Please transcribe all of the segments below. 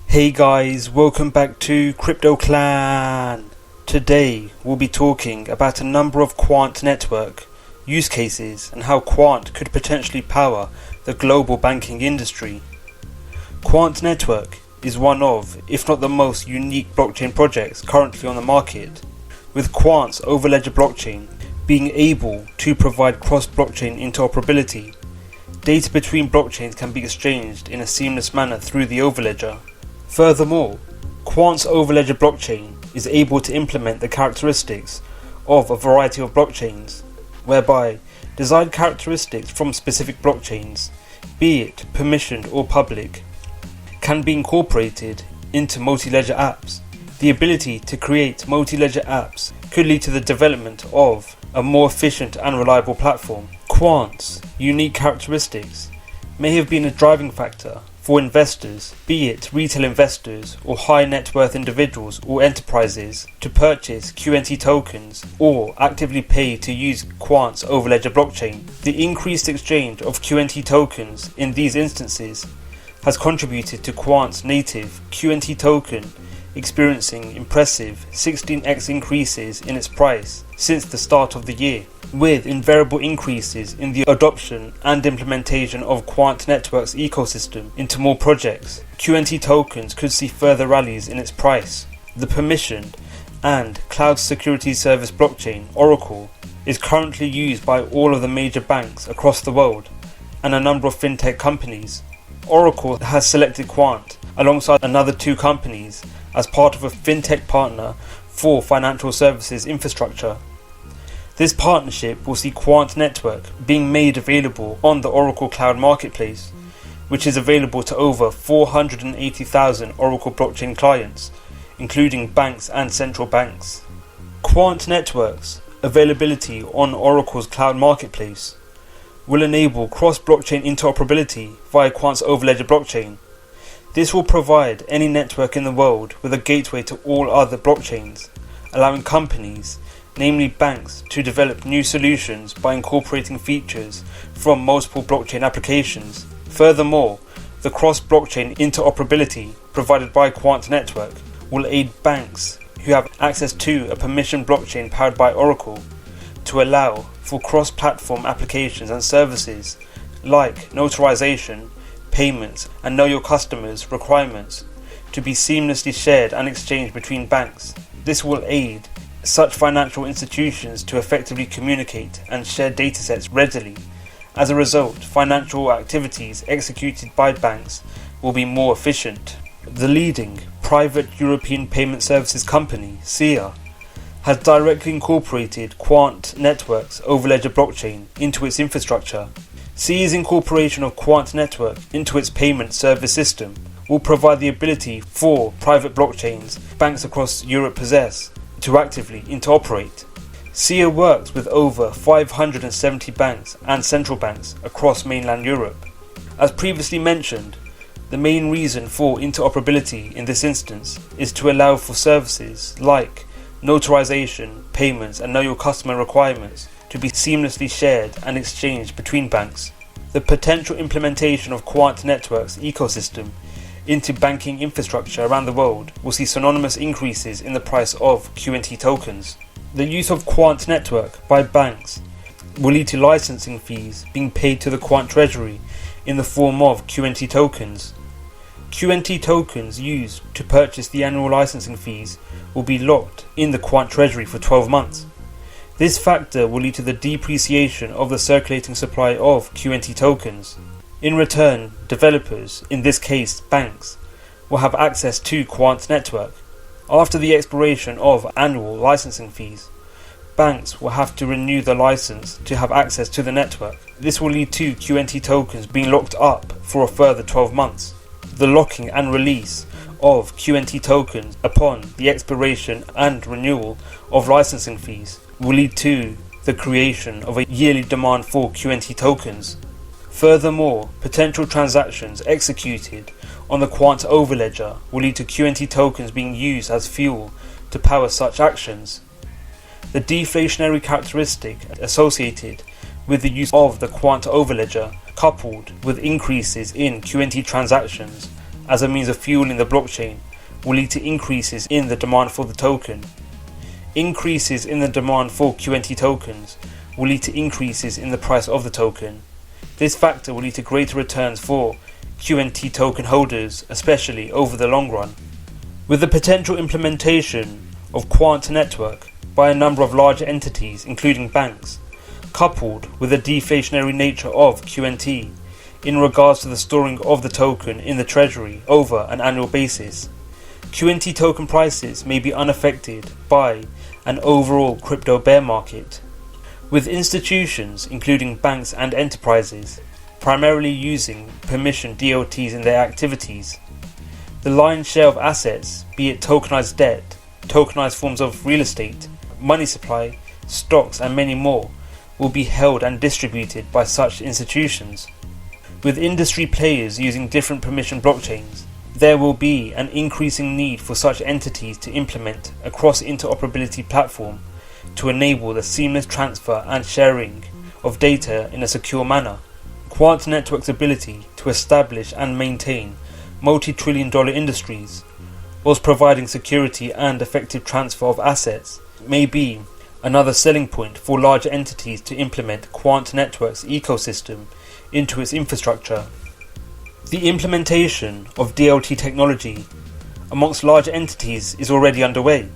Hey guys, welcome back to Crypto Clan. Today we'll be talking about a number of Quant network use cases and how Quant could potentially power the global banking industry. Quant network is one of, if not the most unique blockchain projects currently on the market, with Quant's overledger blockchain being able to provide cross-blockchain interoperability. Data between blockchains can be exchanged in a seamless manner through the overledger. Furthermore, Quant's overledger blockchain is able to implement the characteristics of a variety of blockchains, whereby desired characteristics from specific blockchains, be it permissioned or public, can be incorporated into multi-ledger apps. The ability to create multi-ledger apps could lead to the development of a more efficient and reliable platform. Quant's unique characteristics may have been a driving factor for investors, be it retail investors or high net worth individuals or enterprises, to purchase QNT tokens or actively pay to use Quant's overledger blockchain. The increased exchange of QNT tokens in these instances has contributed to Quant's native QNT token experiencing impressive 16x increases in its price since the start of the year, with invariable increases in the adoption and implementation of Quant Network's ecosystem into more projects. QNT tokens could see further rallies in its price. The permissioned and cloud security service blockchain, Oracle, is currently used by all of the major banks across the world and a number of fintech companies. Oracle has selected Quant alongside another two companies as part of a fintech partner for financial services infrastructure. This partnership will see Quant Network being made available on the Oracle Cloud Marketplace, which is available to over 480,000 Oracle blockchain clients, including banks and central banks. Quant Network's availability on Oracle's Cloud Marketplace will enable cross-blockchain interoperability via Quant's overledger blockchain. This will provide any network in the world with a gateway to all other blockchains, allowing companies, namely banks, to develop new solutions by incorporating features from multiple blockchain applications. Furthermore, the cross-blockchain interoperability provided by Quant Network will aid banks who have access to a permissioned blockchain powered by Oracle to allow for cross-platform applications and services like notarization, payments, and know your customers requirements to be seamlessly shared and exchanged between banks. This will aid such financial institutions to effectively communicate and share datasets readily. As a result, financial activities executed by banks will be more efficient. The leading private European payment services company, SIA, has directly incorporated Quant Network's overledger blockchain into its infrastructure. SIA's incorporation of Quant Network into its payment service system will provide the ability for private blockchains banks across Europe possess to actively interoperate. SIA works with over 570 banks and central banks across mainland Europe. As previously mentioned, the main reason for interoperability in this instance is to allow for services like notarization, payments, and know your customer requirements to be seamlessly shared and exchanged between banks. The potential implementation of Quant Network's ecosystem into banking infrastructure around the world will see synonymous increases in the price of QNT tokens. The use of Quant Network by banks will lead to licensing fees being paid to the Quant treasury in the form of QNT tokens. QNT tokens used to purchase the annual licensing fees will be locked in the Quant treasury for 12 months. This factor will lead to the depreciation of the circulating supply of QNT tokens. In return, developers, in this case banks, will have access to Quant Network. After the expiration of annual licensing fees, banks will have to renew the license to have access to the network. This will lead to QNT tokens being locked up for a further 12 months. The locking and release of QNT tokens upon the expiration and renewal of licensing fees will lead to the creation of a yearly demand for QNT tokens. Furthermore, potential transactions executed on the Quant overledger will lead to QNT tokens being used as fuel to power such actions. The deflationary characteristic associated with the use of the Quant overledger, coupled with increases in QNT transactions as a means of fueling the blockchain will lead to increases in the demand for the token. Increases in the demand for QNT tokens will lead to increases in the price of the token. This factor will lead to greater returns for QNT token holders, especially over the long run. With the potential implementation of Quant network by a number of larger entities including banks, coupled with the deflationary nature of QNT in regards to the storing of the token in the treasury over an annual basis, QNT token prices may be unaffected by an overall crypto bear market, with institutions including banks and enterprises primarily using permission DLTs in their activities. The lion's share of assets, be it tokenized debt, tokenized forms of real estate, money supply, stocks and many more, will be held and distributed by such institutions. With industry players using different permission blockchains, there will be an increasing need for such entities to implement a cross-interoperability platform to enable the seamless transfer and sharing of data in a secure manner. Quant Network's ability to establish and maintain multi-trillion-dollar industries, whilst providing security and effective transfer of assets, may be another selling point for larger entities to implement Quant Network's ecosystem into its infrastructure. The implementation of DLT technology amongst larger entities is already underway,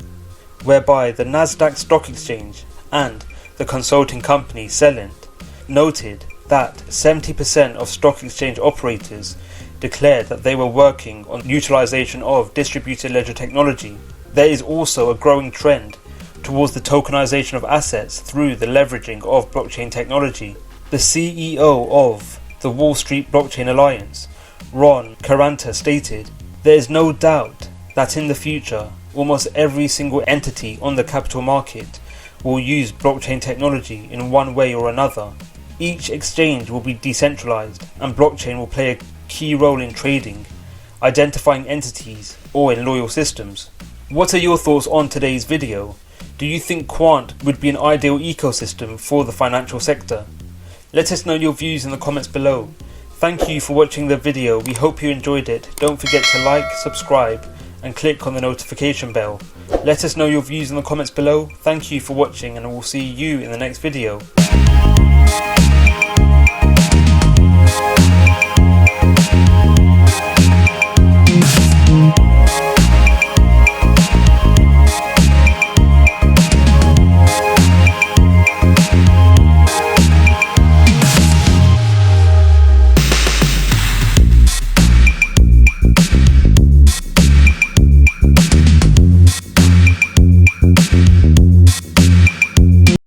whereby the Nasdaq Stock Exchange and the consulting company Celent noted that 70% of stock exchange operators declared that they were working on utilization of distributed ledger technology. There is also a growing trend towards the tokenization of assets through the leveraging of blockchain technology. The CEO of the Wall Street Blockchain Alliance, Ron Caranta, stated, "There is no doubt that in the future, almost every single entity on the capital market will use blockchain technology in one way or another. Each exchange will be decentralized and blockchain will play a key role in trading, identifying entities, or in loyal systems." What are your thoughts on today's video? Do you think Quant would be an ideal ecosystem for the financial sector? Let us know your views in the comments below. Thank you for watching the video. We hope you enjoyed it. Don't forget to like, subscribe and click on the notification bell. Let us know your views in the comments below. Thank you for watching and we'll see you in the next video.